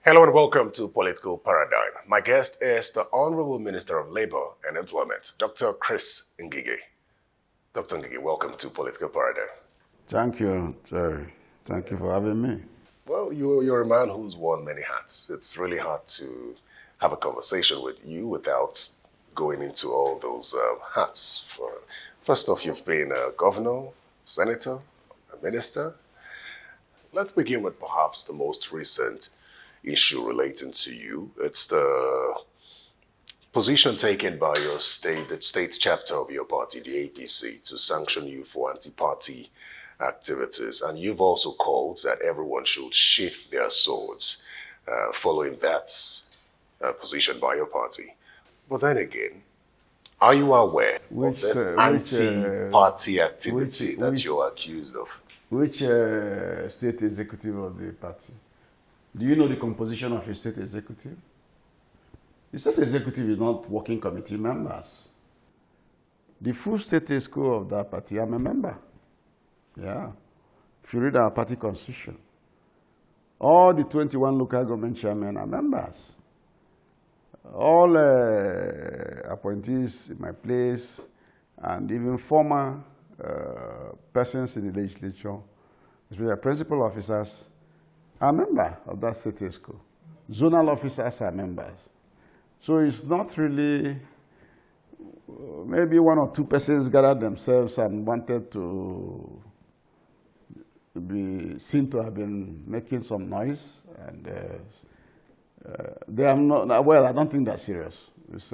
Hello and welcome to Political Paradigm. My guest is the Honorable Minister of Labor and Employment, Dr. Chris Ngige. Dr. Ngige, welcome to Political Paradigm. Thank you, Jerry. Thank you for having me. Well, you're a man who's worn many hats. It's really hard to have a conversation with you without going into all those hats. First off, you've been a governor, senator, a minister. Let's begin with perhaps the most recent issue relating to you. It's the position taken by your the state chapter of your party, the APC, to sanction you for anti-party activities. And you've also called that everyone should sheath their swords following that position by your party. But then again, are you aware of this anti-party activity that you're accused of? Which state executive of the party? Do you know the composition of a state executive? The state executive is not working committee members. The full state school of that party, I'm a member. Yeah. If you read our party constitution, all the 21 local government chairmen are members. All appointees in my place, and even former persons in the legislature, especially principal officers, are members of that state school. Zonal officers are members. So it's not really, maybe one or two persons gathered themselves and wanted to be seen to have been making some noise. And they are not, well, I don't think that's serious. It's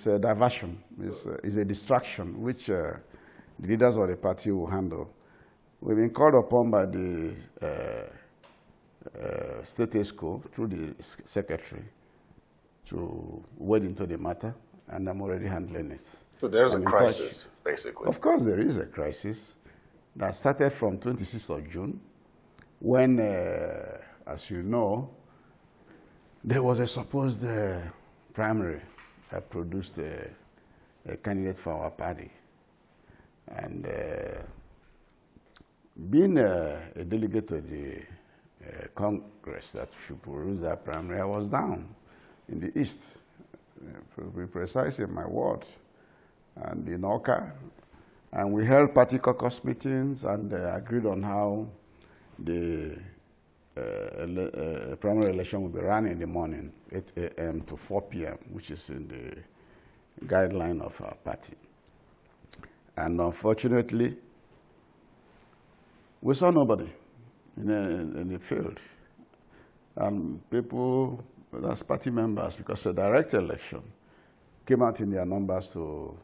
a diversion, it's a distraction, which the leaders of the party will handle. We've been called upon by the state school through the secretary to wade into the matter, and I'm already handling it. So there's a crisis, basically. Of course, there is a crisis that started from 26th of June, when, as you know, there was a supposed primary that produced a candidate for our party. And being a delegate to the Congress that should produce that primary, I was down in the East, to be precise in my ward, and in Oka. And we held party caucus meetings and agreed on how the primary election will be run in the morning, 8 a.m. to 4 p.m., which is in the guideline of our party. And unfortunately, we saw nobody in the field. People, that's party members, because a direct election, came out in their numbers to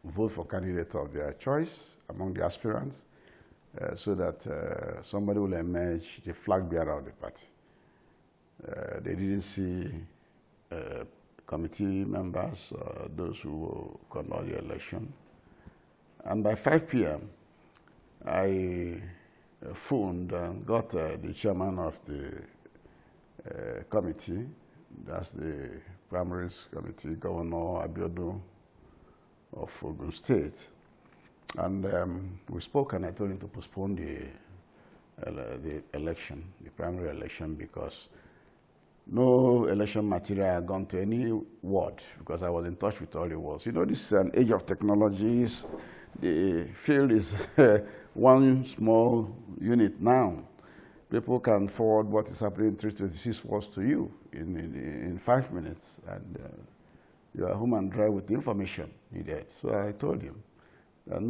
vote for candidates of their choice among the aspirants, so that somebody will emerge the flag bearer of the party. They didn't see committee members, those who will conduct the election. And by 5 p.m., I phoned and got the chairman of the committee, that's the Primaries committee, Governor Abiodun of Ogun State. And we spoke, and I told him to postpone the election, the primary election, because no election material had gone to any ward, because I was in touch with all the wards. You know, this is an age of technologies. The field is one small unit now. People can forward what is happening in 326 wards to you in 5 minutes, and you are home and dry with the information needed. So I told him that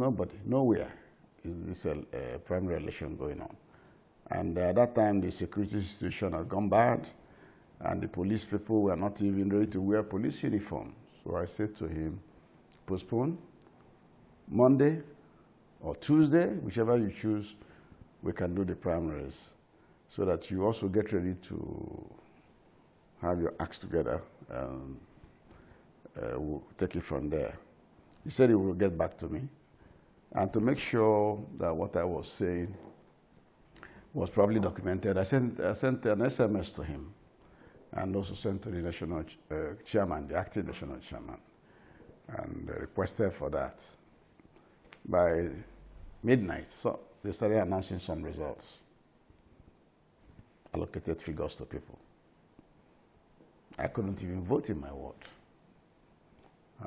nowhere is this primary election going on. And at that time, the security situation had gone bad, and the police people were not even ready to wear police uniforms. So I said to him, postpone. Monday or Tuesday, whichever you choose, we can do the primaries, so that you also get ready to have your acts together, and we'll take it from there. He said he will get back to me. And to make sure that what I was saying was probably documented, I sent an SMS to him, and also sent to the national chairman, the acting national chairman, and requested for that. By midnight, so they started announcing some results. allocated figures to people. I couldn't even vote in my ward.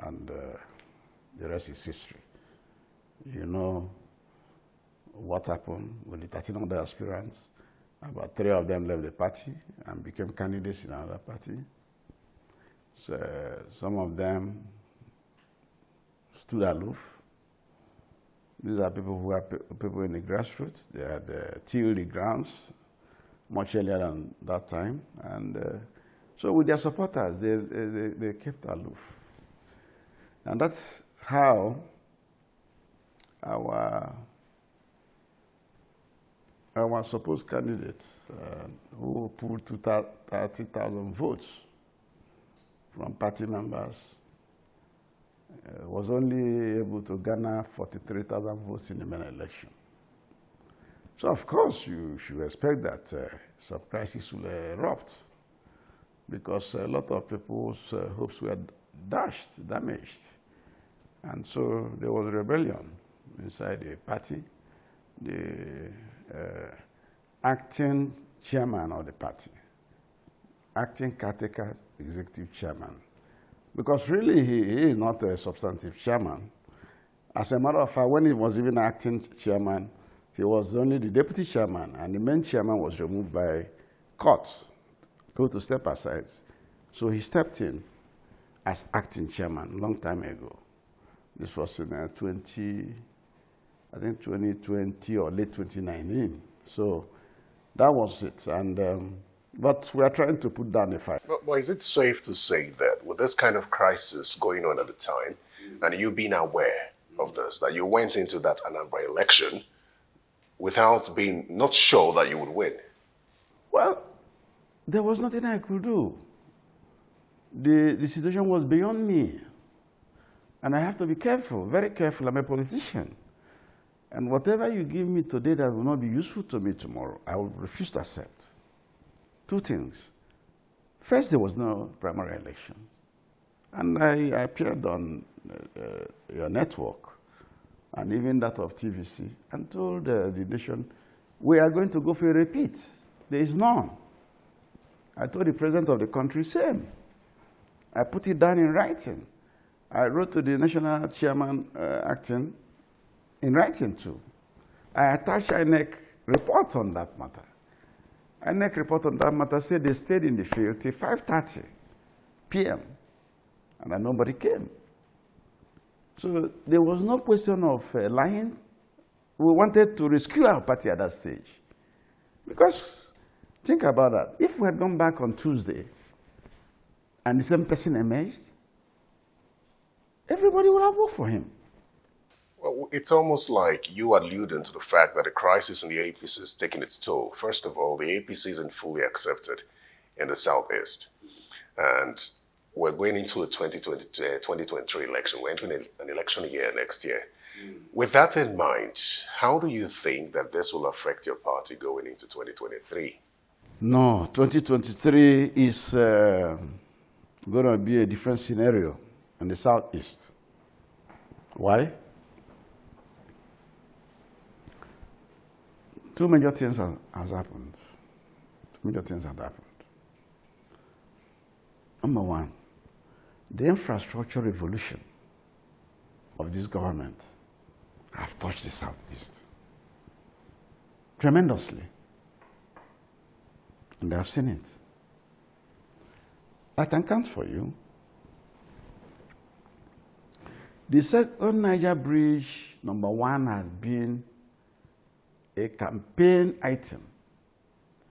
And the rest is history. You know what happened with the 13 other aspirants. About 3 of them left the party and became candidates in another party. So some of them stood aloof. These are people who are people in the grassroots. They had tilled the grounds much earlier than that time. And so with their supporters, they kept aloof. And that's how our supposed candidate, who pulled 30,000 votes from party members, was only able to garner 43,000 votes in the main election. So of course you should expect that some crisis will erupt, because a lot of people's hopes were damaged. And so there was rebellion inside the party. The acting chairman of the party, acting caretaker executive chairman, because really he is not a substantive chairman. As a matter of fact, when he was even acting chairman, he was only the deputy chairman, and the main chairman was removed by court, told to step aside. So he stepped in as acting chairman a long time ago. This was in 2020 or late 2019. So that was it. And but we are trying to put down a fight. But is it safe to say that with this kind of crisis going on at the time, and you being aware of this, that you went into that Anambra election without being not sure that you would win? Well, there was nothing I could do. The situation was beyond me. And I have to be careful, very careful. I'm a politician. And whatever you give me today that will not be useful to me tomorrow, I will refuse to accept. 2 things. First, there was no primary election. And I appeared on your network, and even that of TVC, and told the nation, we are going to go for a repeat. There is none. I told the president of the country, same. I put it down in writing. I wrote to the national chairman acting in writing too. I attached INEC report on that matter. INEC report on that matter said they stayed in the field till 5:30 p.m. and that nobody came. So there was no question of lying. We wanted to rescue our party at that stage. Because think about that. If we had gone back on Tuesday and the same person emerged, everybody would have voted for him. Well, it's almost like you alluding to the fact that the crisis in the APC is taking its toll. First of all, the APC isn't fully accepted in the Southeast. And we're going into a 2023 election. We're entering an election year next year. With that in mind, how do you think that this will affect your party going into 2023? No, 2023 is going to be a different scenario in the Southeast. Why? 2 major things has happened. 2 major things have happened. Number one, the infrastructure revolution of this government have touched the Southeast tremendously. And they have seen it. I can count for you. The second Niger Bridge, number 1, has been a campaign item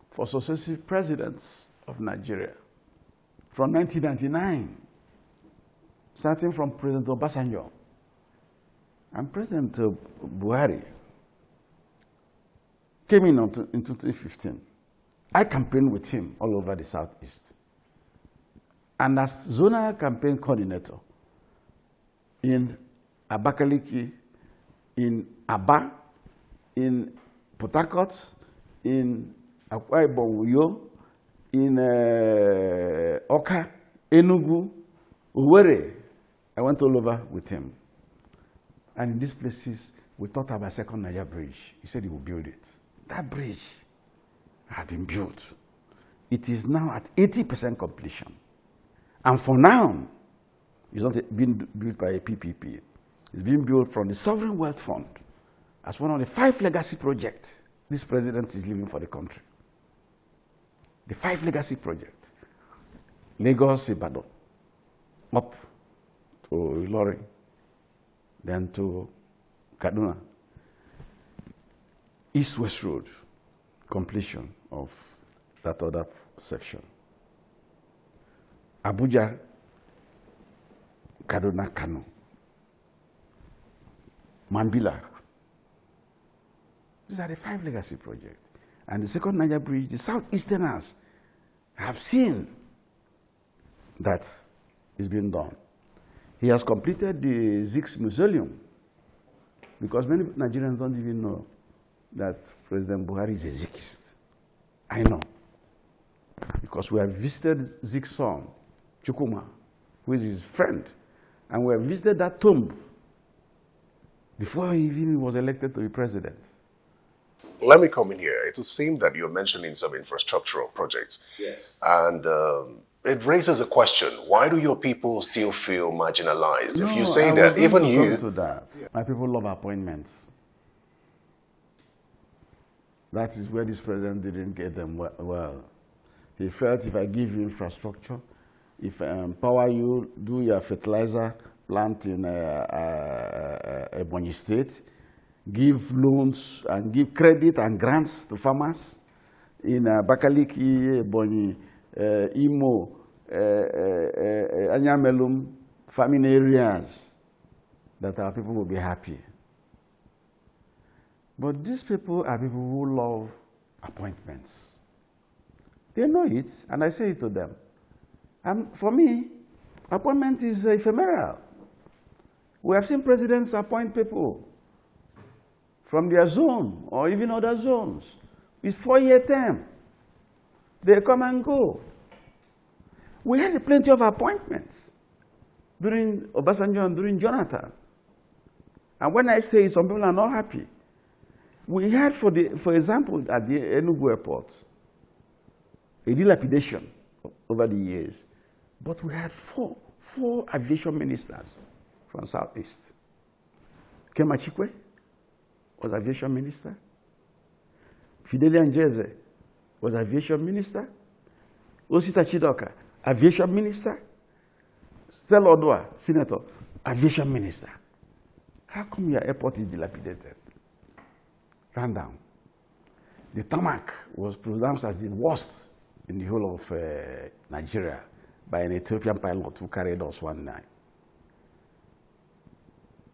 for successive presidents of Nigeria from 1999, starting from President Obasanjo and President Buhari came in 2015. I campaigned with him all over the Southeast. And as zonal campaign coordinator in Abakaliki, in Aba, in Port Harcourt, in Akwa Ibom Uyo, in Oka, Enugu, Owerri, I went all over with him. And in these places, we thought about second Niger Bridge. He said he would build it. That bridge had been built. it is now at 80% completion. And for now, it's not being built by a PPP. It's being built from the Sovereign Wealth Fund as one of the 5 legacy projects this president is leaving for the country. The 5 legacy projects. Lagos, Ibadan, up to Ilorin, then to Kaduna. East-West Road, completion of that other section. Abuja, Kaduna, Kano. Mambila. These are the 5 legacy projects. And the second Niger Bridge, the Southeasterners have seen that it's been done. He has completed the Zix Mausoleum, because many Nigerians don't even know that President Buhari is a Zikist. I know, because we have visited Zik's son, Chukuma, who is his friend, and we have visited that tomb before he even was elected to be president. Let me come in here. It would seem that you're mentioning some infrastructural projects. Yes. And it raises a question. Why do your people still feel marginalized? No, If you say I that, was even going to you... come to that. My people love appointments. That is where this president didn't get them well. He felt, if I give you infrastructure, if I empower you, do your fertilizer plant in Ebonyi State, give loans and give credit and grants to farmers in Bakaliki, Ebonyi, Imo, Anyamelum, farming areas, that our people will be happy. But these people are people who love appointments. They know it, and I say it to them. And for me, appointment is ephemeral. We have seen presidents appoint people from their zone or even other zones. It's 4-year term. They come and go. We had plenty of appointments during Obasanjo and during Jonathan. And when I say some people are not happy, we had, for example, at the Enugu airport, a dilapidation over the years. But we had four aviation ministers from Southeast. Kema Chikwe was aviation minister. Fidelia Njeze was aviation minister. Osita Chidoka, aviation minister. Stella Odua, senator, aviation minister. How come your airport is dilapidated? Ran down. The tarmac was pronounced as the worst in the whole of Nigeria by an Ethiopian pilot who carried us one night.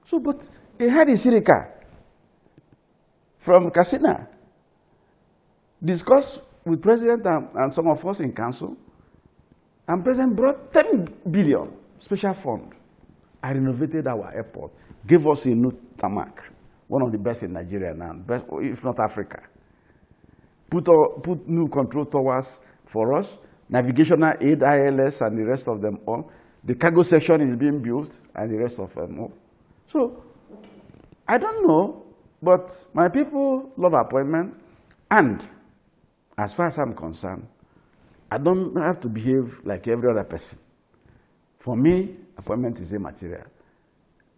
So, but he had a Sirika from Katsina discussed with President and some of us in council, and President brought 10 billion special fund. I renovated our airport, gave us a new tarmac, one of the best in Nigeria now, best, if not Africa. Put new control towers for us, navigational aid, ILS, and the rest of them all. The cargo section is being built, and the rest of them all. So, I don't know, but my people love appointment, and as far as I'm concerned, I don't have to behave like every other person. For me, appointment is immaterial.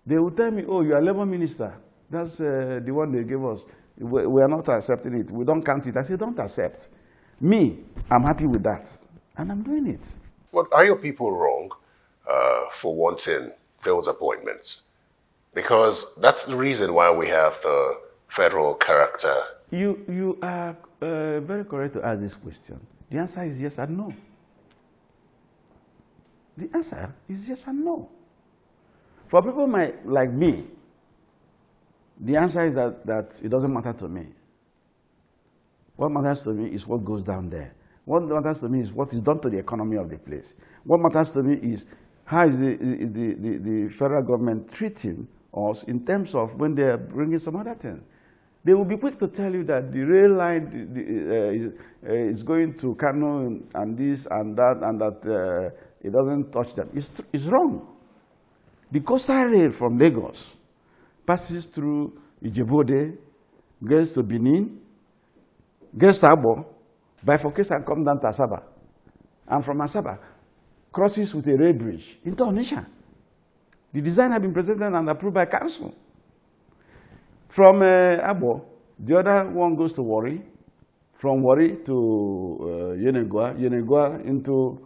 They will tell me, oh, you are Labour Minister. That's the one they gave us. We are not accepting it. We don't count it. I say, don't accept. Me, I'm happy with that, and I'm doing it. But are your people wrong for wanting those appointments? Because that's the reason why we have the federal character. You are very correct to ask this question. The answer is yes and no. The answer is yes and no. For people like me, the answer is that it doesn't matter to me. What matters to me is what goes down there. What matters to me is what is done to the economy of the place. What matters to me is how is the federal government treating us in terms of when they are bringing some other things. They will be quick to tell you that the rail line is going to Kano and this and that it doesn't touch them. It's wrong. The coastal rail from Lagos passes through Ijebu-Ode, gets to Benin, gets to Abo, bifurcates and comes down to Asaba. And from Asaba, crosses with a rail bridge into Onitsha. The design had been presented and approved by council. From Abo, the other one goes to Warri. From Warri to Yenegua, Yenegua into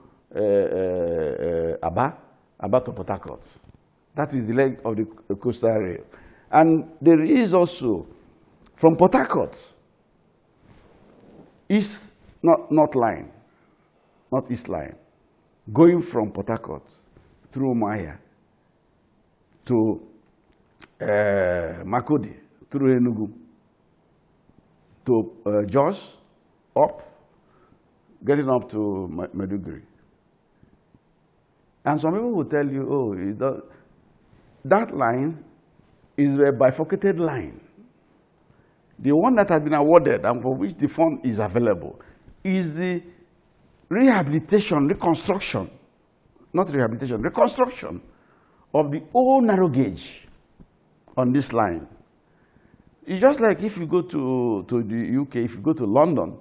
Aba to Port Harcourt. That is the leg of the coastal rail. And there is also, from Port Harcourt, east, north line, northeast line, going from Port Harcourt through Maya to Makodi, through Enugu, to Jos, up, getting up to Maiduguri. And some people will tell you, oh, that line is a bifurcated line. The one that has been awarded and for which the fund is available is the rehabilitation, reconstruction, not rehabilitation, reconstruction of the old narrow gauge on this line. It's just like if you go to the UK, if you go to London,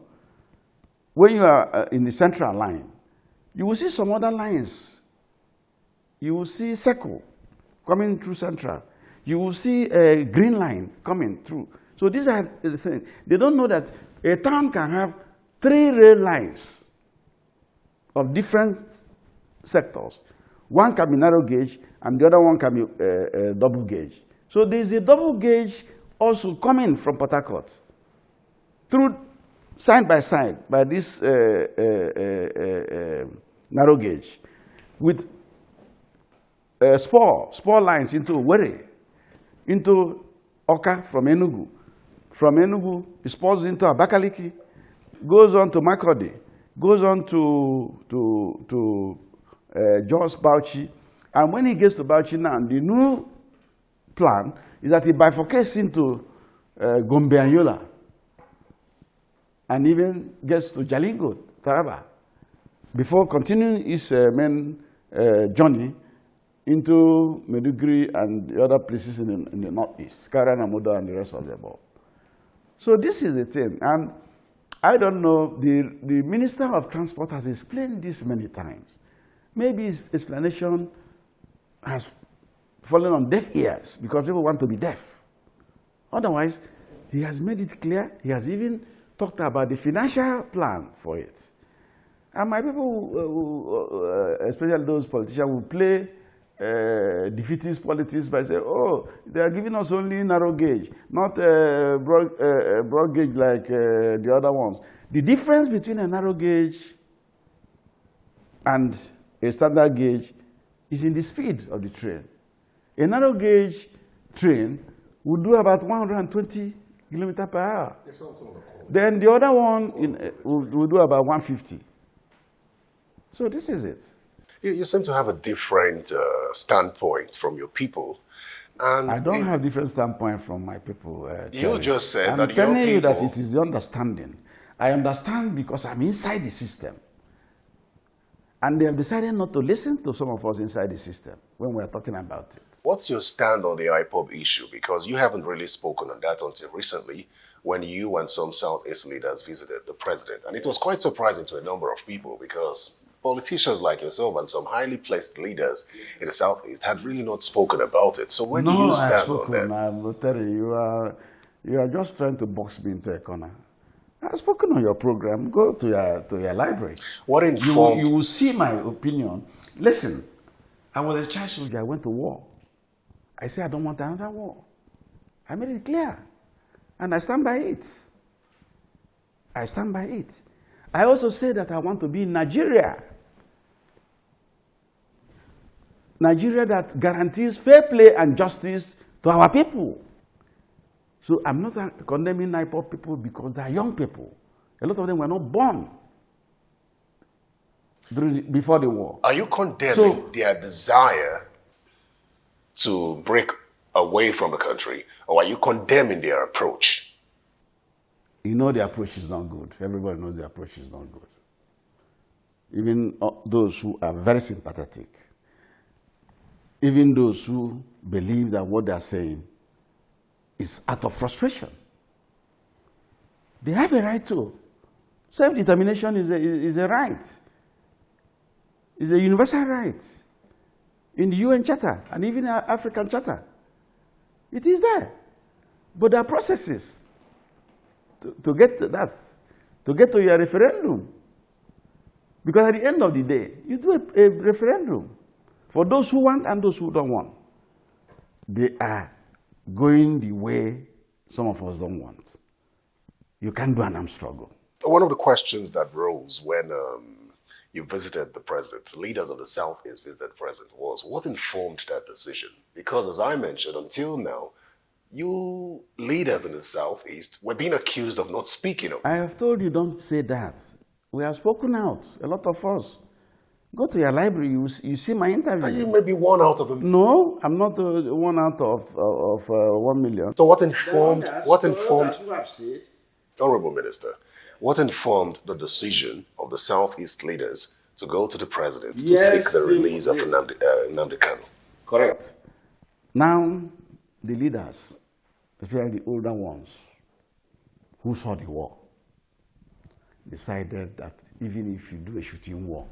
when you are in the central line, you will see some other lines. You will see Circle coming through central. You will see a green line coming through. So these are the things. They don't know that a town can have 3 rail lines of different sectors. One can be narrow gauge, and the other one can be double gauge. So there's a double gauge also coming from Port Harcourt through side by side by this narrow gauge with spur lines into Owerri, into Oka from Enugu. From Enugu, it spurs into Abakaliki, goes on to Makodi, goes on to Jos Bauchi. And when he gets to Bauchi now, the new plan is that he bifurcates into Gombe and Yola, and even gets to Jalingo, Taraba, before continuing his main journey into Maiduguri and the other places in the northeast, Kara, Namodo, and the rest of the above. So this is the thing, and I don't know, the Minister of Transport has explained this many times. Maybe his explanation has fallen on deaf ears because people want to be deaf. Otherwise, he has made it clear. He has even talked about the financial plan for it. And my people, especially those politicians, will play defeatist politics by saying, oh, they are giving us only narrow gauge, not broad gauge like the other ones. The difference between a narrow gauge and a standard gauge is in the speed of the train. A narrow gauge train would do about 120 kilometers per hour. Then the other one will do about 150. So this is it. You seem to have a different standpoint from your people. And I don't have different standpoint from my people. You just said that I'm telling your you people... that it is the understanding. I understand because I'm inside the system. And they have decided not to listen to some of us inside the system when we're talking about it. What's your stand on the Ipob issue? Because you haven't really spoken on that until recently when you and some Southeast leaders visited the president. And it was quite surprising to a number of people because politicians like yourself and some highly placed leaders in the Southeast had really not spoken about it. So when do you stand on that? I will tell you, you are just trying to box me into a corner. I've spoken on your program. Go to your library. What informed... You will see my opinion. Listen, I was a child soldier. I went to war. I said I don't want another war. I made it clear. And I stand by it. I stand by it. I also said that I want to be in Nigeria. Nigeria that guarantees fair play and justice to our people. So I'm not condemning Ipob people because they are young people. A lot of them were not born before the war. Are you condemning their desire to break away from the country, or are you condemning their approach? You know the approach is not good. Everybody knows the approach is not good. Even those who are very sympathetic, even those who believe that what they are saying is out of frustration. They have a right to Self-determination is a right. It's a universal right in the UN Charter and even our African Charter. It is there. But there are processes to get to that, to get to your referendum. Because at the end of the day, you do a referendum for those who want and those who don't want. They are going the way some of us don't want. You can't do an armed struggle. One of the questions that rose when you visited the president, leaders of the Southeast visited the president, was what informed that decision? Because as I mentioned, until now, you leaders in the Southeast were being accused of not speaking up. I have told you, don't say that. We have spoken out, a lot of us. Go to your library, you see my interview. Are you maybe one out of them? No, I'm not one out of 1 million. So what informed, Honorable Minister, what informed the decision of the Southeast leaders to go to the president to seek the release of Nnamdi Kanu? Correct. Now, the leaders, especially the older ones, who saw the war, decided that even if you do a shooting war,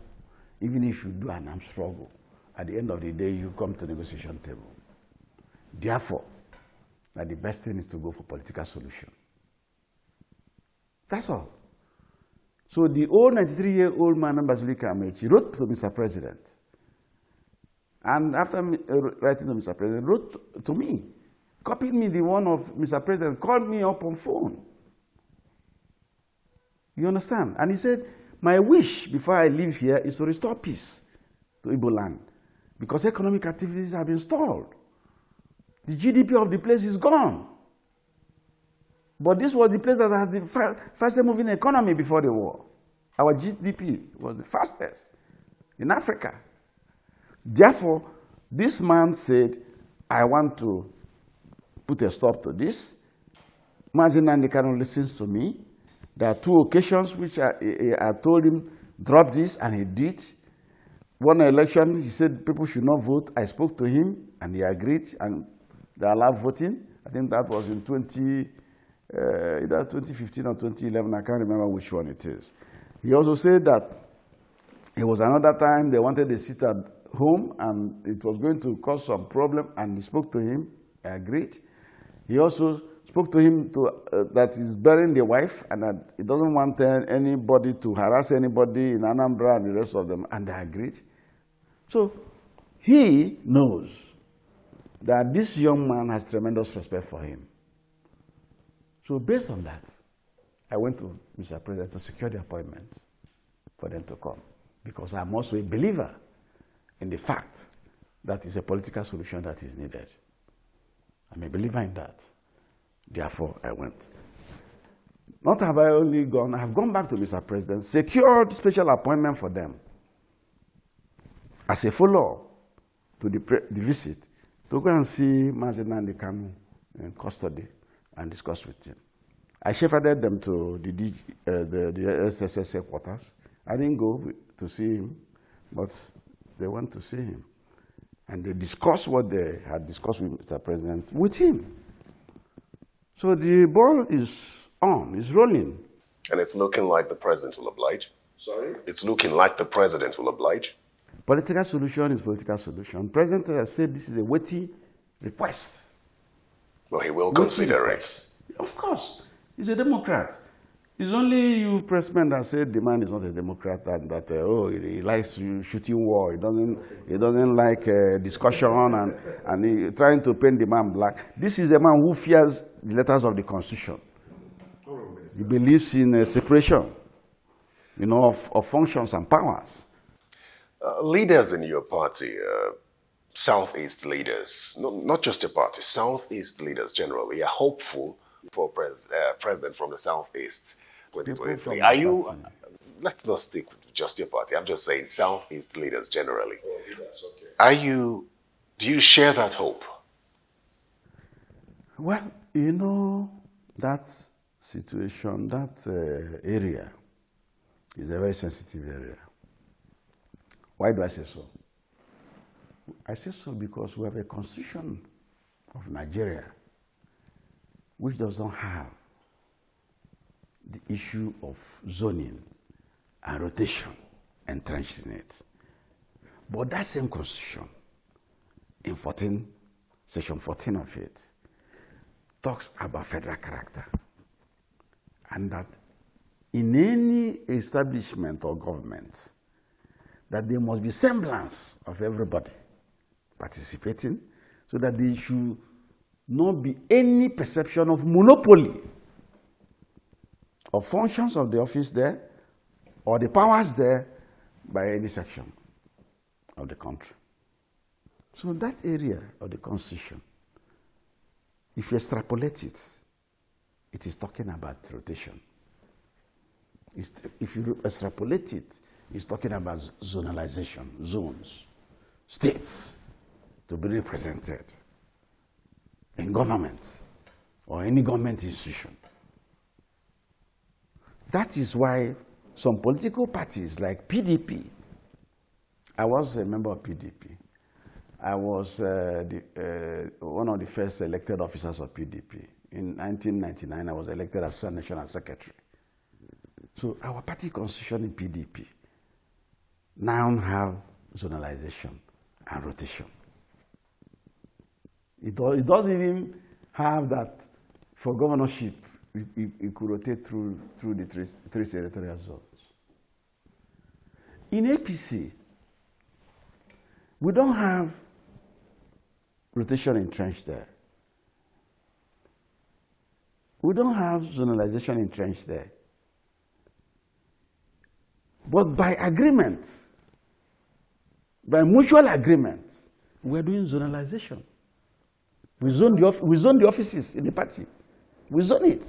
even if you do an armed struggle, at the end of the day, you come to the negotiation table. Therefore, that the best thing is to go for political solution. That's all. So the old 93-year-old man, Anambra, wrote to Mr. President. And after writing to Mr. President, wrote to me, copied me the one of Mr. President, called me up on phone. You understand? And he said, my wish before I leave here is to restore peace to Igbo land because economic activities have been stalled. The GDP of the place is gone. But this was the place that had the fastest moving economy before the war. Our GDP was the fastest in Africa. Therefore, this man said, I want to put a stop to this. Mazin Nnamdi Kanu listens to me. There are 2 occasions which I told him, drop this, and he did. One election, he said people should not vote. I spoke to him, and he agreed, and they allowed voting. I think that was in either 2015 or 2011, I can't remember which one it is. He also said that it was another time they wanted a seat at home, and it was going to cause some problem, and he spoke to him, I agreed. He also spoke to him that he's burying the wife and that he doesn't want anybody to harass anybody in Anambra and the rest of them, and they agreed. So he knows that this young man has tremendous respect for him. So based on that, I went to Mr. President to secure the appointment for them to come because I'm also a believer in the fact that it's a political solution that is needed. I'm a believer in that. Therefore, I went. Not have I only gone, I have gone back to Mr. President, secured special appointment for them as a follow-up to the visit to go and see Mazin Nnamdi Kanu in custody and discuss with him. I shepherded them to the SSS headquarters. I didn't go to see him, but they went to see him. And they discussed what they had discussed with Mr. President with him. So the ball is on, is rolling. And it's looking like the president will oblige? Sorry? It's looking like the president will oblige? Political solution is political solution. President has said this is a weighty request. Well, he will consider it. Of course. He's a Democrat. It's only you pressmen that said the man is not a Democrat and that, he likes shooting war. He doesn't like discussion and he trying to paint the man black. This is a man who fears the letters of the Constitution. He believes in separation, of functions and powers. Leaders in your party, Southeast leaders, not just your party, Southeast leaders generally are hopeful for president from the Southeast 2023. Are you, let's not stick with just your party, I'm just saying Southeast leaders generally. Oh, leaders, okay. Do you share that hope? Well, that situation, that area is a very sensitive area. Why do I say so? I say so because we have a constitution of Nigeria which does not have the issue of zoning and rotation entrenched in it. But that same constitution, in section 14 of it, talks about federal character. And that in any establishment or government, that there must be semblance of everybody participating, so that there should not be any perception of monopoly of functions of the office there or the powers there by any section of the country. So that area of the Constitution, if you extrapolate it, it is talking about rotation. If you extrapolate it, it's talking about zonalization, zones, states to be represented in government or any government institution. That is why some political parties like PDP, I was a member of PDP. I was one of the first elected officers of PDP. In 1999, I was elected as National Secretary. So our party constitution in PDP now have zonalization and rotation. It doesn't even have that for governorship, it could rotate through the three territorial zones. In APC, we don't have rotation entrenched there. We don't have zonalization entrenched there. But by agreement, by mutual agreement, we're doing zonalization. We zone the offices in the party. We zone it.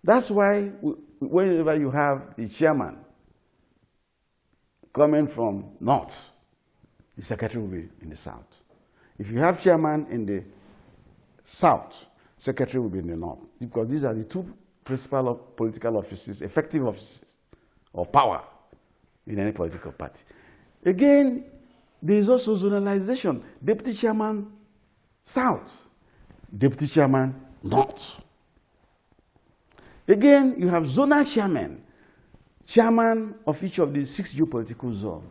That's why whenever you have the chairman coming from north, the secretary will be in the south. If you have chairman in the south, secretary will be in the north, because these are the two principal political offices, effective offices of power in any political party. Again, there is also zonalization. Deputy chairman, south. Deputy chairman, north. Again, you have zonal chairman of each of the 6 geopolitical zones.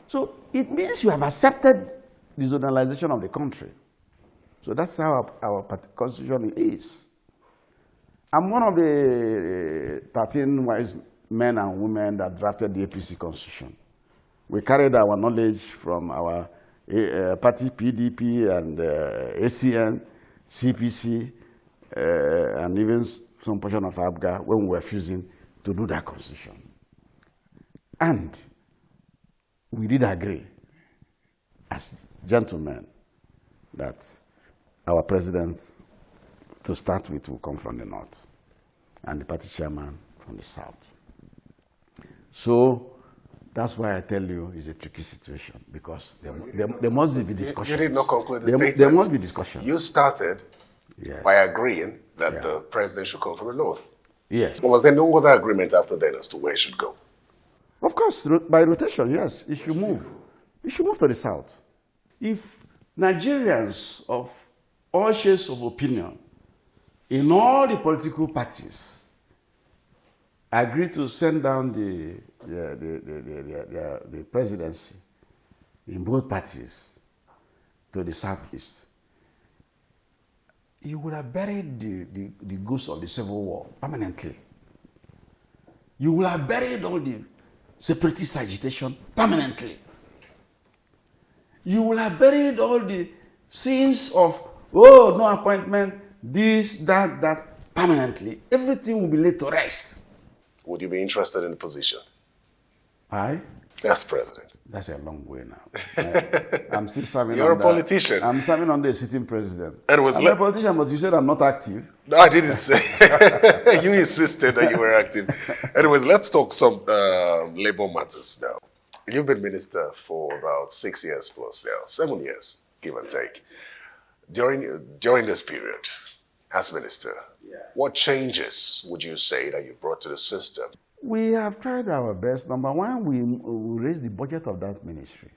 So it means you have accepted the zonalization of the country. So that's how our constitution is. I'm one of the 13 wise men and women that drafted the APC constitution. We carried our knowledge from our party PDP and ACN, CPC, and even some portion of ABGA when we were fusing to do that constitution. And we did agree as gentlemen that our president, to start with, will come from the north and the party chairman from the south. So that's why I tell you it's a tricky situation, because there must be discussion. You did not conclude the statement. There must be discussion. You started by agreeing that the president should come from the north. Yes. But was there no other agreement after then as to where it should go? Of course, by rotation, yes, it should move. It should move to the south. If Nigerians of all shades of opinion in all the political parties agree to send down the presidency in both parties to the southeast, you would have buried the ghost of the Civil War permanently. You would have buried all the separatist agitation permanently. You will have buried all the sins of, oh, no appointment, this, that, permanently. Everything will be laid to rest. Would you be interested in the position? As president. That's a long way now. I'm still serving. You're a politician. I'm serving under a sitting president. I'm a politician, but you said I'm not active. No, I didn't say. You insisted that you were active. Anyways, let's talk some labor matters now. You've been minister for about 6 years plus now, 7 years, give and take. During this period, as minister, what changes would you say that you brought to the system? We have tried our best. Number one, we raised the budget of that ministry.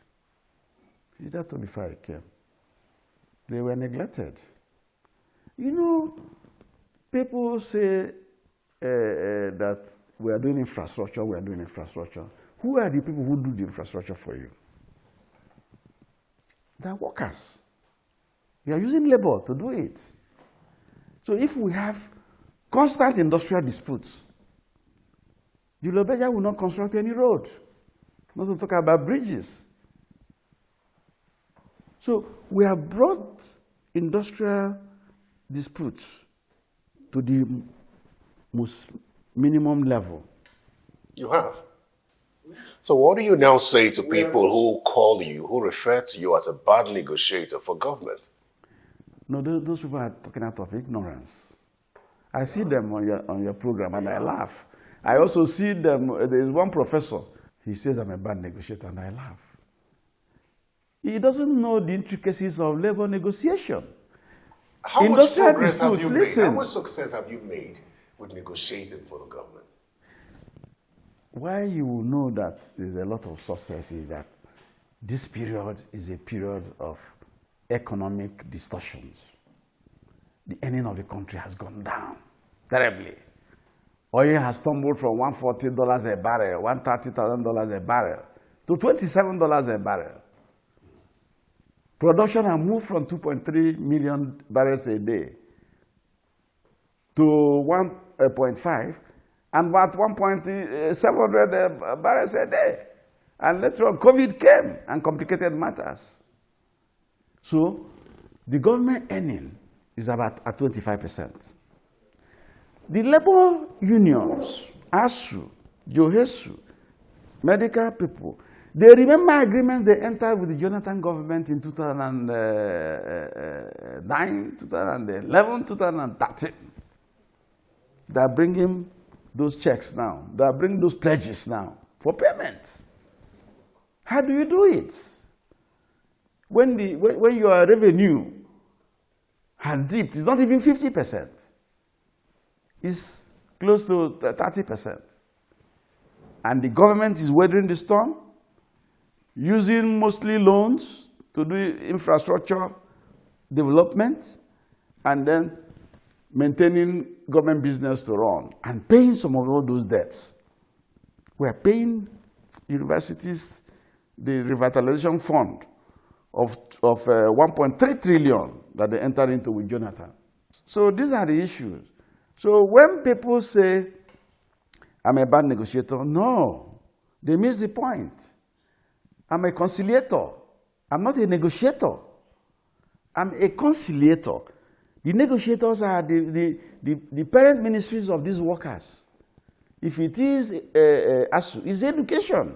You that told me before I came. They were neglected. You know, people say that we are doing infrastructure, who are the people who do the infrastructure for you? They are workers. You are using labor to do it. So if we have constant industrial disputes, the Lobeja will not construct any road, not to talk about bridges. So we have brought industrial disputes to the most minimum level. You have. So what do you now say to people who call you, who refer to you as a bad negotiator for government? No, those people are talking out of ignorance. I see them on your program and I laugh. I also see them, there is one professor, he says I'm a bad negotiator and I laugh. He doesn't know the intricacies of labor negotiation. How much progress have you made? How much success have you made with negotiating for the government? Why you will know that there's a lot of success is that this period is a period of economic distortions. The earning of the country has gone down terribly. Oil has tumbled from $140 a barrel, $130,000 a barrel, to $27 a barrel. Production has moved from 2.3 million barrels a day to 1.5 and about 1.700 barrels a day. And later on, COVID came and complicated matters. So the government earning is about at 25%. The labor unions, ASU, JOHESU, medical people, they remember agreements they entered with the Jonathan government in 2009, 2011, 2013. They are bringing those checks now. They are bringing those pledges now for payment. How do you do it? When your revenue has dipped, it's not even 50%. It's close to 30%. And the government is weathering the storm, using mostly loans to do infrastructure development, and then maintaining government business to run, and paying some of all those debts. We are paying universities the revitalization fund of 1.3 trillion that they entered into with Jonathan. So these are the issues. So when people say, I'm a bad negotiator, no, they miss the point. I'm a conciliator. I'm not a negotiator. I'm a conciliator. The negotiators are the parent ministries of these workers. If it is ASU, it's education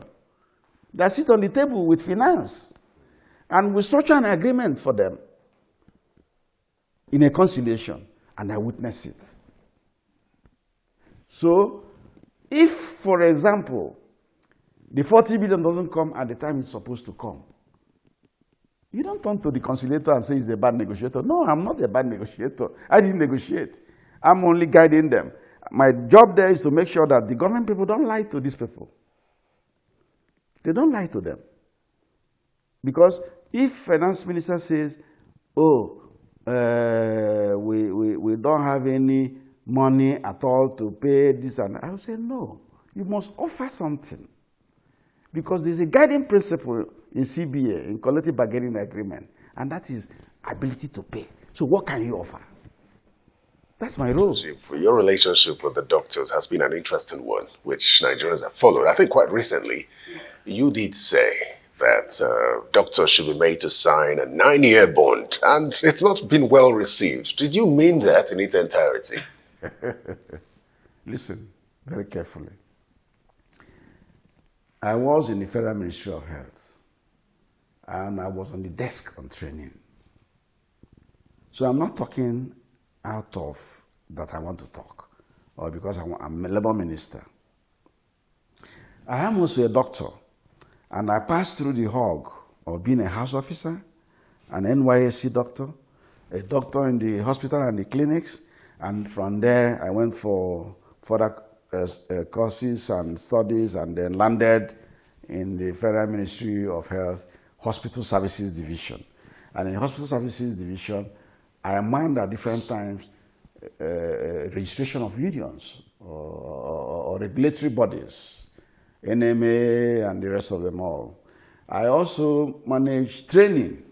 that sit on the table with finance. And we structure an agreement for them in a conciliation, and I witness it. So, if, for example, the 40 billion doesn't come at the time it's supposed to come, you don't turn to the conciliator and say he's a bad negotiator. No, I'm not a bad negotiator. I didn't negotiate. I'm only guiding them. My job there is to make sure that the government people don't lie to these people. They don't lie to them. Because if finance minister says, oh, we don't have any money at all to pay this, and I will say, no, you must offer something. Because there's a guiding principle in CBA, in collective bargaining agreement, and that is ability to pay. So what can you offer? That's my role. Your relationship with the doctors has been an interesting one, which Nigerians have followed. I think quite recently, you did say that doctors should be made to sign a 9-year bond, and it's not been well received. Did you mean that in its entirety? Listen very carefully. I was in the Federal Ministry of Health, and I was on the desk on training. So I'm not talking out of that I want to talk, or because I'm a labor minister. I am also a doctor, and I passed through the hog of being a house officer, an NYSC doctor, a doctor in the hospital and the clinics, and from there I went for further courses and studies, and then landed in the Federal Ministry of Health Hospital Services Division. And in the Hospital Services Division, I manned at different times registration of unions or regulatory bodies, NMA and the rest of them all. I also manage training.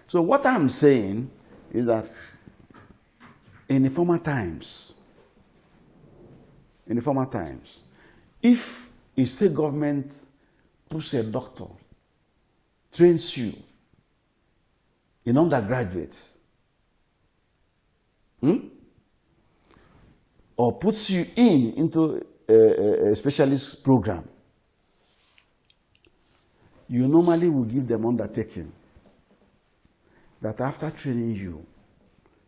So what I'm saying is that in the former times, if a state government puts a doctor, trains you in undergraduate, or puts you into a specialist program, you normally will give them undertaking that after training you,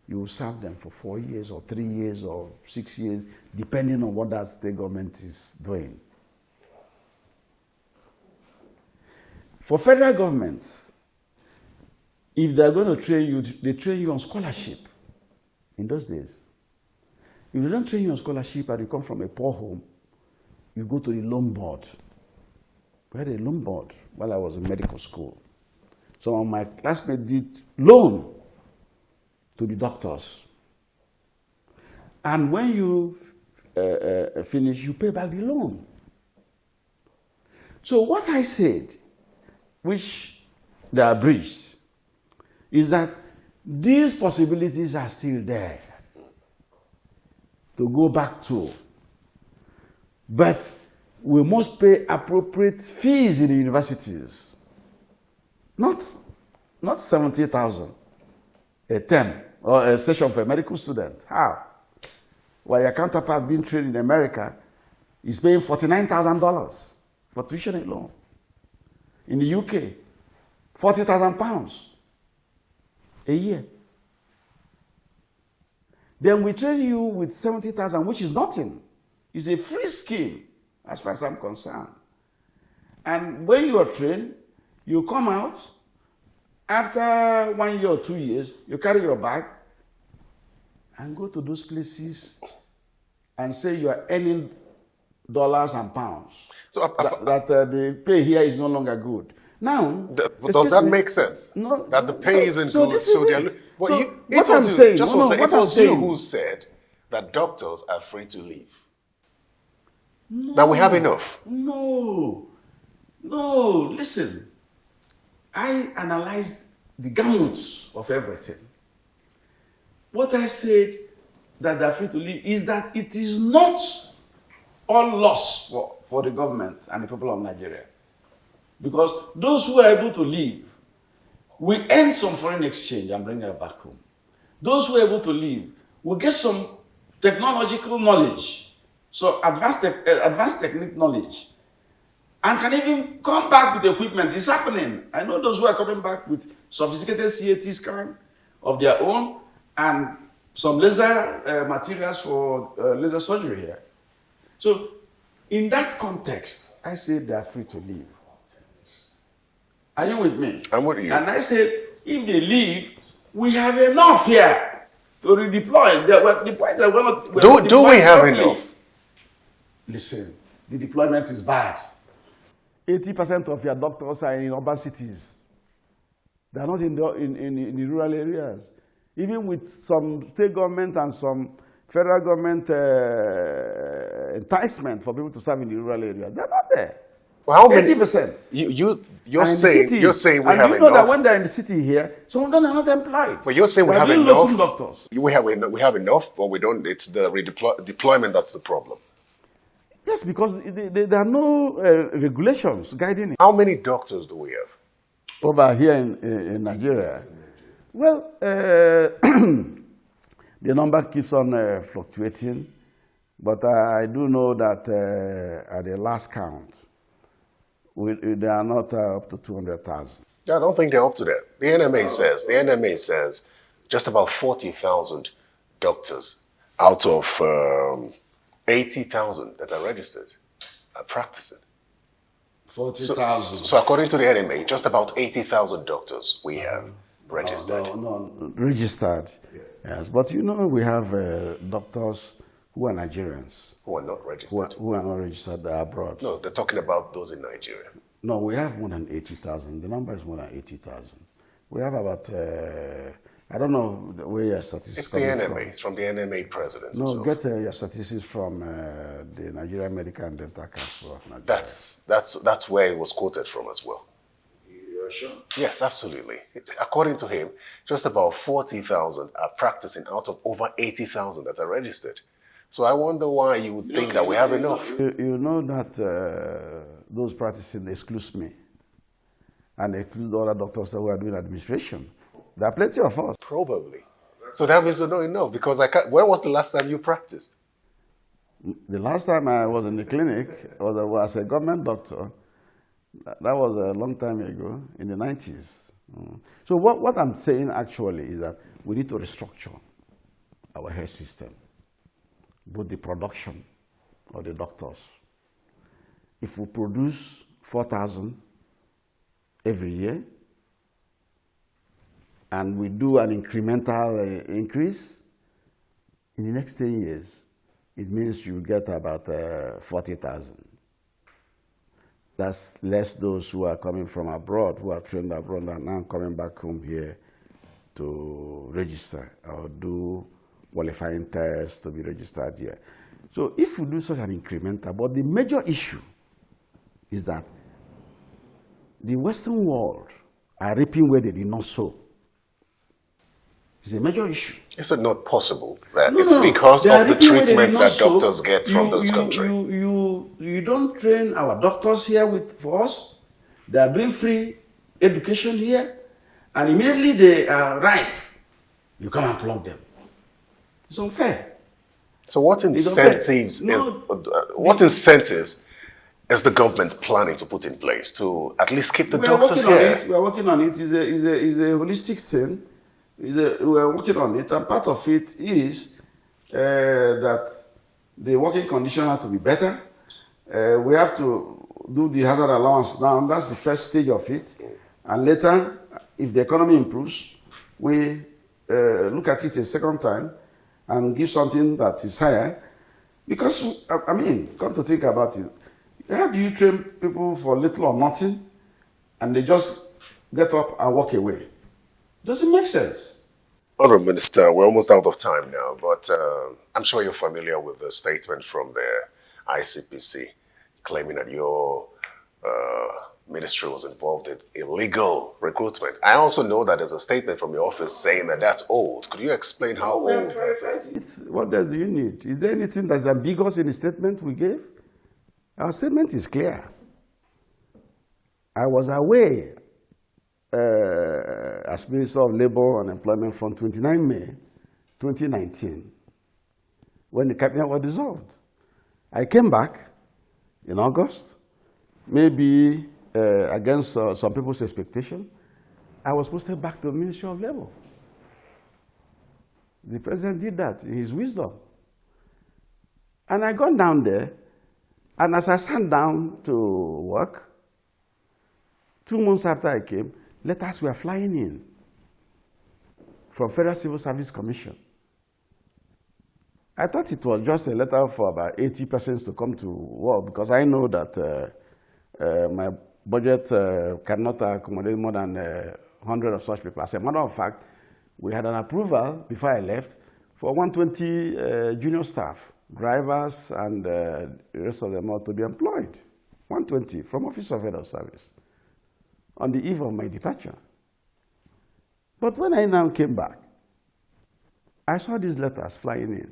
you will serve them for 4 years or 3 years or 6 years, depending on what that state government is doing. For federal government, if they're going to train you, they train you on scholarship in those days. If they don't train you on scholarship and you come from a poor home, you go to the loan board. We had a loan board while I was in medical school. Some of my classmates did loan to the doctors. And when you finish, you pay back the loan. So what I said, which they are breached, is that these possibilities are still there to go back to. But we must pay appropriate fees in the universities. Not 70,000 a term or a session for a medical student. How? While your counterpart being trained in America is paying $49,000 for tuition alone. In the UK, £40,000 a year. Then we train you with 70,000, which is nothing. It's a free scheme, as far as I'm concerned. And when you are trained, you come out, after 1 year or 2 years, you carry your bag and go to those places and say you are earning dollars and pounds. So that the pay here is no longer good. Now, does that make sense? No, that the pay isn't good. What I'm saying, it was you who said that doctors are free to leave. No, that we have enough. No, listen. I analyzed the gamut of everything. What I said that they're free to leave is that it is not all loss for the government and the people of Nigeria. Because those who are able to leave will earn some foreign exchange and bring it back home. Those who are able to leave will get some technological knowledge, so advanced technique knowledge, and can even come back with equipment. It's happening. I know those who are coming back with sophisticated CAT scan of their own and some laser materials for laser surgery here. So in that context, I say they are free to leave. Are you with me? I'm with you. And I said, if they leave, we have enough here to redeploy. The point that we're not do we have enough? Listen, the deployment is bad. 80% of your doctors are in urban cities. They are not in the rural areas. Even with some state government and some federal government enticement for people to serve in the rural area, they're not there. Well, how many? 80%. You're saying we have enough. You know that when they're in the city here, some of them are not employed. But you're saying we have enough. Doctors. We have enough, but we don't. It's the deployment that's the problem. Yes, because there are no regulations guiding it. How many doctors do we have over here in Nigeria? Well, the number keeps on fluctuating, but I do know that at the last count, they are not up to 200,000. I don't think they're up to that. The NMA says just about 40,000 doctors out of 80,000 that are registered are practicing. 40,000. So according to the NMA, just about 80,000 doctors we have registered. No, registered. Yes, but you know we have doctors who are Nigerians. Who are not registered. Who are not registered, they are abroad. No, they're talking about those in Nigeria. No, we have more than 80,000. The number is more than 80,000. We have about I don't know where your statistics It's the coming NMA. from. It's from the NMA president No, himself. get your statistics from the Nigerian Medical and Dental Council of Nigeria. That's where it was quoted from as well. You're sure? Yes, absolutely. According to him, just about 40,000 are practicing out of over 80,000 that are registered. So I wonder why you would think that we have enough. You know that those practicing excludes me and exclude other doctors that were doing administration. There are plenty of us. Probably. So that means we don't know because I can't. When was the last time you practiced? The last time I was in the clinic was as a government doctor. That was a long time ago, in the 90s. So what I'm saying actually is that we need to restructure our health system, both the production of the doctors. If we produce 4,000 every year, and we do an incremental increase, in the next 10 years, it means you get about 40,000. That's less those who are coming from abroad, who are trained abroad and now coming back home here to register or do qualifying tests to be registered here. So if we do such an incremental, but the major issue is that the Western world are reaping where they did not sow. It's a major issue. Is it not possible that No, it's no, because they are of the reaping where they treatments did not that sow. doctors get from those countries? You don't train our doctors here for us. They are doing free education here, and immediately they are ripe, you come and plug them. It's unfair. So what incentives is the government planning to put in place to at least keep the doctors here? We are working on it. It's a holistic thing. We are working on it, and part of it is that the working conditions have to be better. We have to do the hazard allowance now. That's the first stage of it. And later, if the economy improves, we look at it a second time and give something that is higher. Because, I mean, come to think about it, how do you train people for little or nothing and they just get up and walk away? Doesn't make sense. Honourable Minister, we're almost out of time now, but I'm sure you're familiar with the statement from the ICPC claiming that your ministry was involved in illegal recruitment. I also know that there's a statement from your office saying that that's old. Could you explain how old that is? What else do you need? Is there anything that's ambiguous in the statement we gave? Our statement is clear. I was away as Minister of Labour and Employment from 29 May 2019 when the cabinet was dissolved. I came back in August, maybe against some people's expectation. I was posted back to the Ministry of Labour. The president did that in his wisdom. And I got down there, and as I sat down to work, 2 months after I came, letters were flying in from Federal Civil Service Commission. I thought it was just a letter for about 80 persons to come to work because I know that my budget cannot accommodate more than 100 of such people. As a matter of fact, we had an approval before I left for 120 junior staff, drivers, and the rest of them all to be employed. 120 from Office of Head of Service on the eve of my departure. But when I now came back, I saw these letters flying in.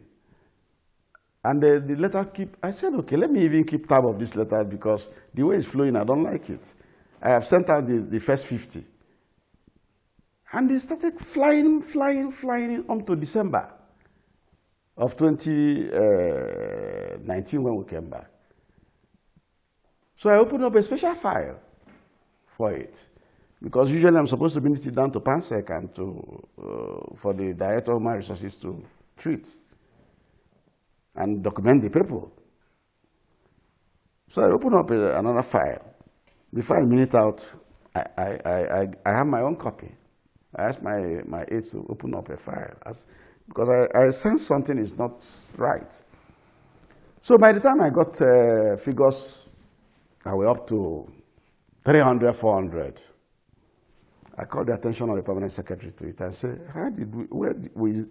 And the letter I said, okay, let me even keep tab of this letter because the way it's flowing, I don't like it. I have sent out the first 50. And they started flying up to December of 2019 when we came back. So I opened up a special file for it. Because usually I'm supposed to bring it down to PANSEC and for the Director of Human Resources to treat and document the people. So I opened up another file. Before I minute out, I have my own copy. I asked my aides to open up a file because I sense something is not right. So by the time I got figures that were up to 300, 400, I called the attention of the permanent secretary to it. I said,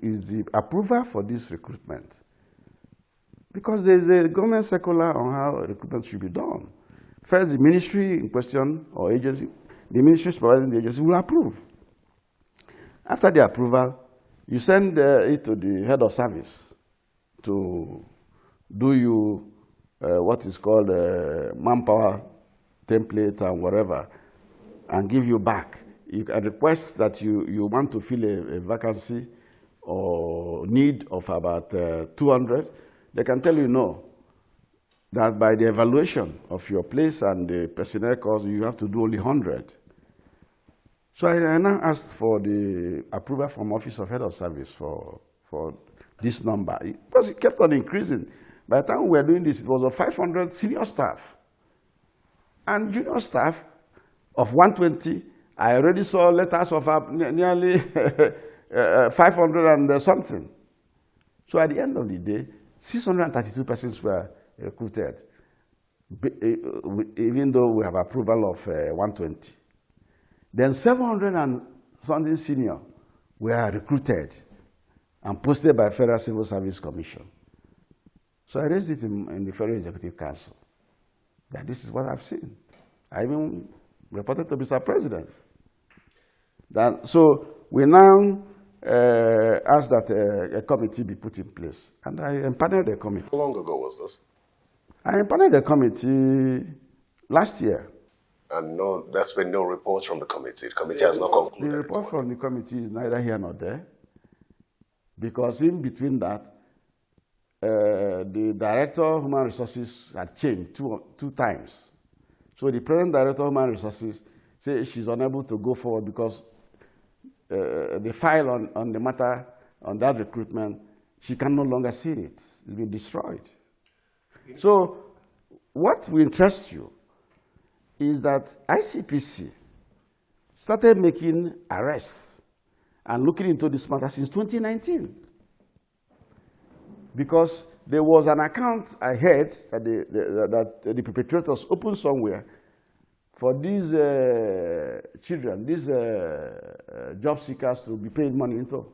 is the approval for this recruitment? Because there's a government circular on how recruitment should be done. First, the ministry in question or agency, the ministry supervising the agency will approve. After the approval, you send it to the head of service to do you what is called manpower template and whatever, and give you back. You can request that you want to fill a vacancy or need of about 200. They can tell you no, that by the evaluation of your place and the personnel cost, you have to do only 100. So I now asked for the approval from Office of Head of Service for this number, because it kept on increasing. By the time we were doing this, it was of 500 senior staff. And junior staff of 120, I already saw letters of nearly 500 and something. So at the end of the day, 632 persons were recruited, even though we have approval of 120. Then 700 and something senior were recruited and posted by Federal Civil Service Commission. So I raised it in the Federal Executive Council, that this is what I've seen. I even reported to Mr. President. So we now asked that a committee be put in place, and I empaneled the committee. How long ago was this? I empaneled the committee last year. And no, there's been no report from the committee. The committee has not concluded. The report from the committee is neither here nor there, because in between that, the Director of Human Resources had changed two times. So the present Director of Human Resources says she's unable to go forward because the file on the matter, on that recruitment, she can no longer see it. It's been destroyed. So what will interest you is that ICPC started making arrests and looking into this matter since 2019. Because there was an account I heard that the perpetrators opened somewhere for these children, these job seekers to be paid money into.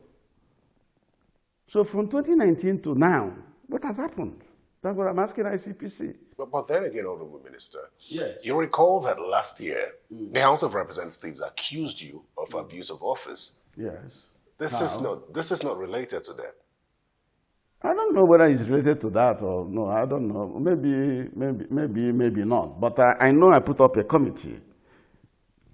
So from 2019 to now, what has happened? That's what I'm asking ICPC. But then again, Honorable Minister, yes, you recall that last year, the House of Representatives accused you of abuse of office. Yes. This is not related to that. I don't know whether it's related to that or no. I don't know. Maybe not. But I know I put up a committee,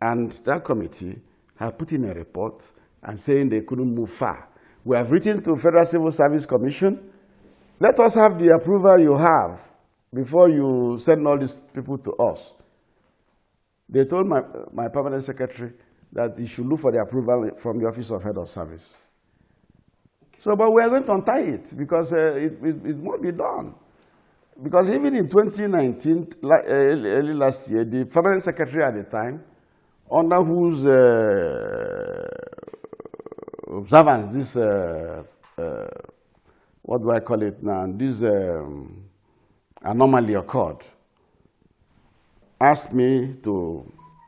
and that committee has put in a report and saying they couldn't move far. We have written to Federal Civil Service Commission. Let us have the approval you have before you send all these people to us. They told my permanent secretary that he should look for the approval from the Office of Head of Service. So, but we are going to untie it because it won't be done. Because even in 2019, early last year, the permanent secretary at the time, under whose observance this, what do I call it now, this anomaly occurred, asked me to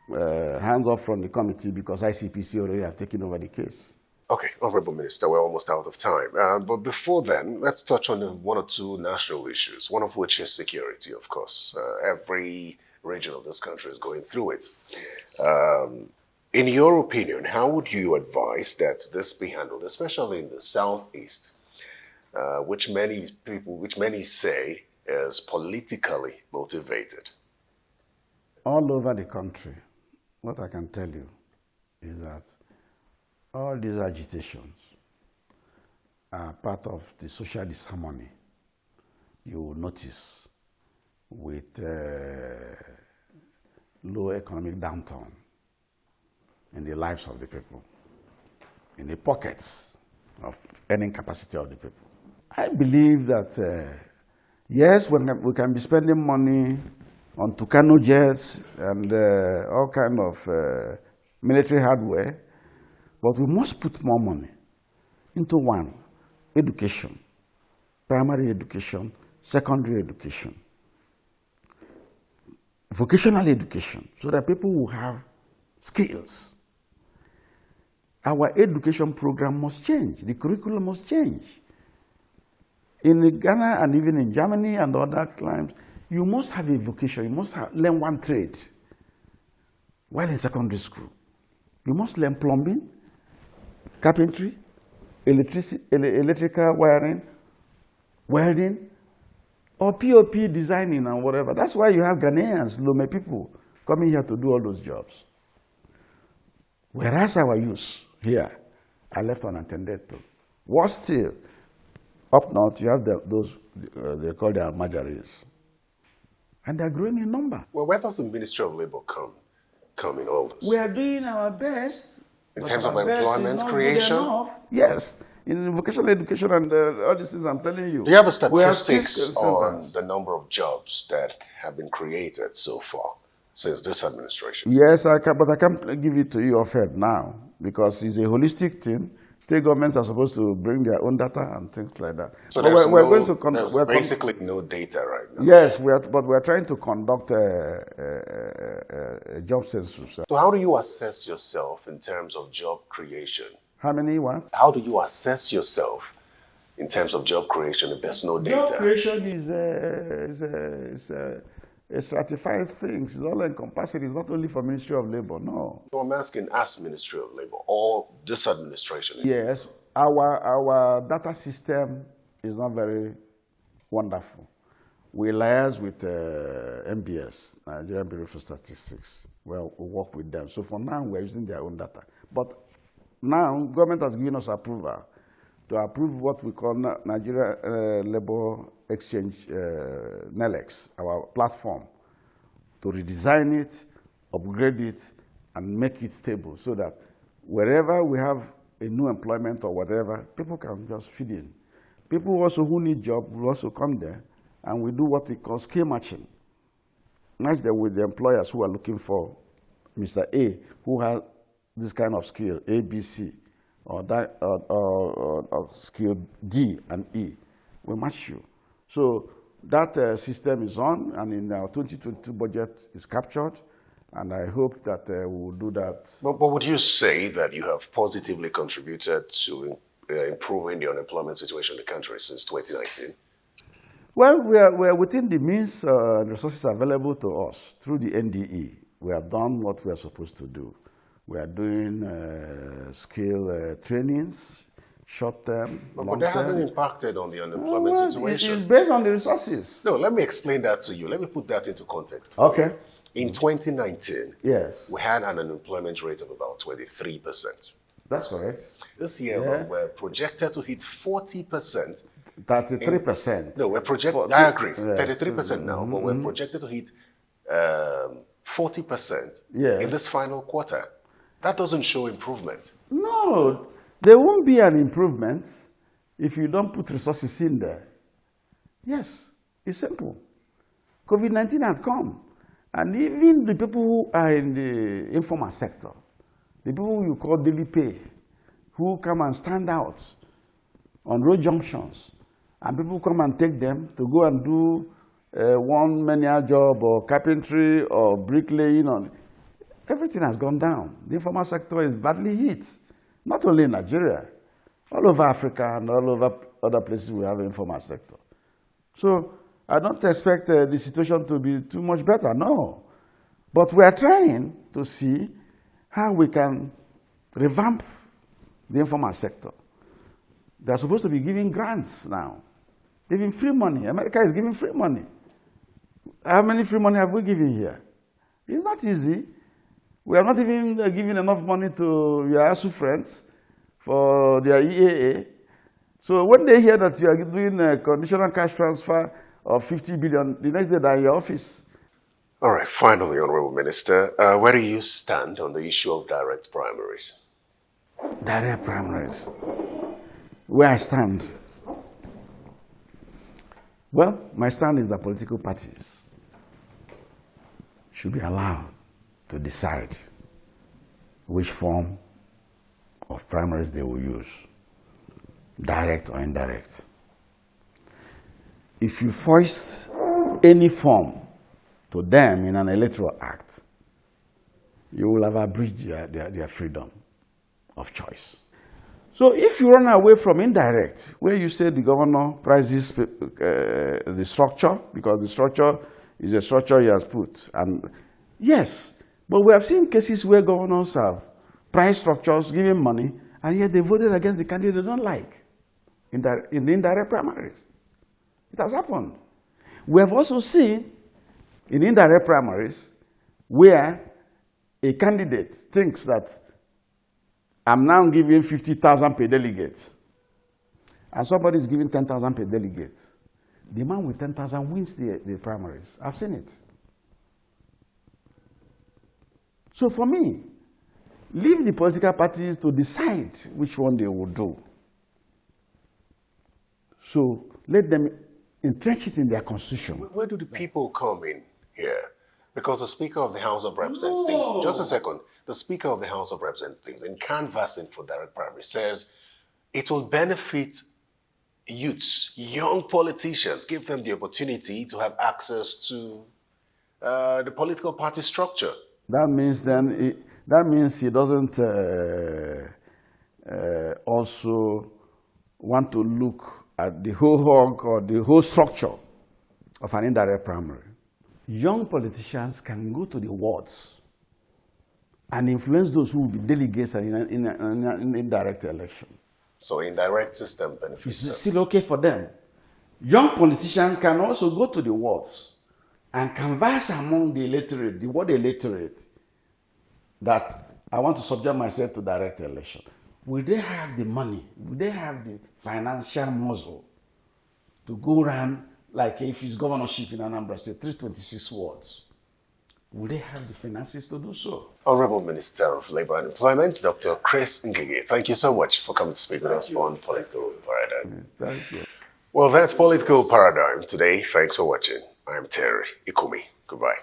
hands off from the committee because ICPC already have taken over the case. Okay, Honorable Minister, we're almost out of time. But before then, let's touch on one or two national issues, one of which is security, of course. Every region of this country is going through it. In your opinion, how would you advise that this be handled, especially in the Southeast, which many say is politically motivated? All over the country, what I can tell you is that all these agitations are part of the social disharmony you will notice with low economic downturn in the lives of the people, in the pockets of earning capacity of the people. I believe that, yes, we can be spending money on Tucano jets and all kind of military hardware, but we must put more money into one, education, primary education, secondary education, vocational education, so that people will have skills. our education program must change. The curriculum must change. In Ghana and even in Germany and other climes, you must have a vocation. You must learn one trade while in secondary school. You must learn plumbing, carpentry, electrical wiring, welding, or POP designing and whatever. That's why you have Ghanaians, Lome people, coming here to do all those jobs. Whereas our youth here are left unattended to. Worse still, up north, you have those, they call their majories. And they're growing in number. Well, where does the Ministry of Labour come in all this? We are doing our best. In terms of employment creation? Yes. In vocational education and all these things I'm telling you. Do you have statistics on the number of jobs that have been created so far since this administration? Yes, I can, but I can't give it to you offhand now because it's a holistic thing. State governments are supposed to bring their own data and things like that. So there's basically no data right now. Yes, but we're trying to conduct a job census. So how do you assess yourself in terms of job creation? How many what? How do you assess yourself in terms of job creation if there's no data? Job creation is a stratified thing. It's all encompassing. It's not only for Ministry of Labour, no. So I'm asking as Ministry of Labour or this administration. Yes, our data system is not very wonderful. We liaise with MBS, Nigerian Bureau for Statistics. Well, we work with them. So for now, we're using their own data. But now, government has given us approval to approve what we call Nigeria Labour Exchange, NELEX, our platform, to redesign it, upgrade it, and make it stable so that wherever we have a new employment or whatever, people can just feed in. People also who need job will also come there, and we do what we call skill matching. Match them with the employers who are looking for Mr. A, who has this kind of skill, A, B, C, or skill D and E. We match you. So that system is on, and in our 2022 budget is captured, and I hope that we will do that. But would you say that you have positively contributed to improving the unemployment situation in the country since 2019? Well, we are within the means and resources available to us through the NDE. We have done what we are supposed to do. We are doing skill trainings, short-term, long-term. But that hasn't impacted on the unemployment situation. It's based on the resources. No, let me explain that to you. Let me put that into context. Okay. In 2019, yes, we had an unemployment rate of about 23%. That's correct. This year, we're projected to hit 40%. 33%. No, we're projected, I agree, 33% now, but we're projected to hit 40% in this final quarter. That doesn't show improvement. No, there won't be an improvement if you don't put resources in there. Yes, it's simple. COVID-19 had come, and even the people who are in the informal sector, the people you call daily pay, who come and stand out on road junctions, and people come and take them to go and do one manual job or carpentry or bricklaying. Everything has gone down. The informal sector is badly hit. Not only in Nigeria, all over Africa and all over other places we have an informal sector. So I don't expect the situation to be too much better, no. But we are trying to see how we can revamp the informal sector. They're supposed to be giving grants now, giving free money. America is giving free money. How many free money have we given here? It's not easy. We are not even giving enough money to your ASU friends for their EAA. So when they hear that you are doing a conditional cash transfer of 50 billion, the next day they're in your office. All right, finally, Honorable Minister, where do you stand on the issue of direct primaries? Direct primaries. Where I stand? Well, my stand is that political parties should be allowed to decide which form of primaries they will use, direct or indirect. If you foist any form to them in an electoral act, you will have abridged their freedom of choice. So if you run away from indirect, where you say the governor prices the structure, because the structure is a structure he has put, and yes, but we have seen cases where governors have price structures, giving money, and yet they voted against the candidate they don't like in the indirect primaries. It has happened. We have also seen in indirect primaries where a candidate thinks that I'm now giving 50,000 per delegate, and somebody is giving 10,000 per delegate. The man with 10,000 wins the primaries. I've seen it. So for me, leave the political parties to decide which one they will do. So let them entrench it in their constitution. Where do the people come in here? Because the Speaker of the House of Representatives, just a second, the Speaker of the House of Representatives in canvassing for direct primary says it will benefit youths, young politicians, give them the opportunity to have access to the political party structure. That means then, that means he doesn't also want to look at the whole hog or the whole structure of an indirect primary. Young politicians can go to the wards and influence those who will be delegates in an indirect election. So indirect system benefits them. It's still okay for them. Young politicians can also go to the wards and canvass among the electorate, the ward electorate, that I want to subject myself to direct election. Will they have the money? Will they have the financial muscle to go around, like if it's governorship in Anambra State, 326 wards? Will they have the finances to do so? Honorable Minister of Labour and Employment, Dr. Chris Ngige, thank you so much for coming to speak with us on Political Paradigm. Thank you. Well, that's Political Paradigm today. Thanks for watching. I'm Terry Ikumi. Goodbye.